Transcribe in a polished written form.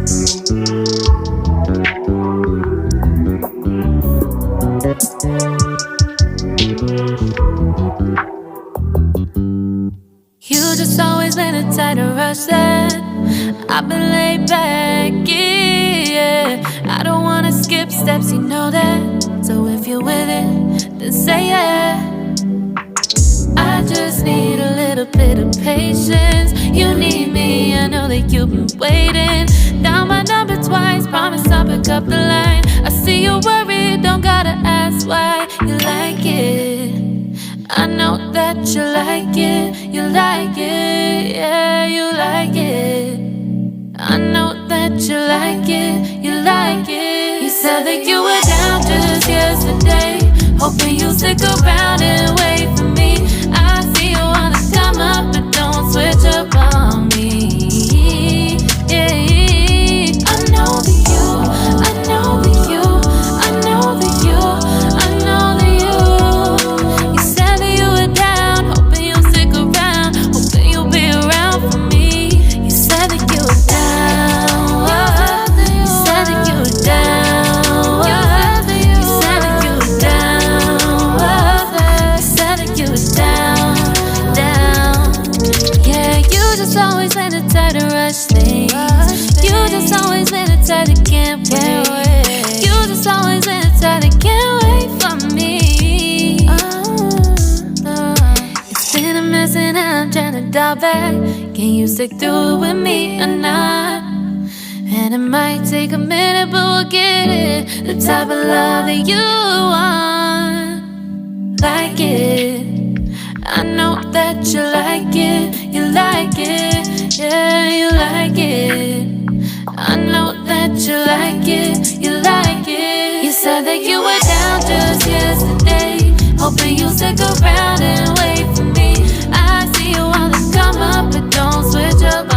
You just always been a tight to rush that. I've been laid back, yeah. I don't wanna skip steps, you know that. So if you're with it, then say yeah. I just need a little bit of patience. You need me, I know that you've been waiting. Down my number twice, promise I'll pick up the line. I see you worried, don't gotta ask why. You like it, I know that you like it. You like it, yeah, you like it. I know that you like it, you like it. You said that you were down just yesterday, hoping you'll stick around and wait for me. I see you wanna come up, but don't switch up on me. Yeah, I know that you, I know that you, I know that you, I know that you. You said that you were down, hoping you'll stick around, hoping you'll be around for me. You said that you were down, you said that you were down, you said that you were down, you said that you were down, down. Yeah, you just always been the type to rush things. You just always been the type that can't wait. You just always been the type that can't wait for me. It's been a mess and I'm trying to dial back. Can you stick through it with me or not? And it might take a minute, but we'll get it. The type of love that you want, like it. I know that you like it, you like it, yeah, you like it. I know that you like it, you like it. You said that you were down just yesterday, hoping you'll stick around and wait for me. I see you wanna come up, but don't switch up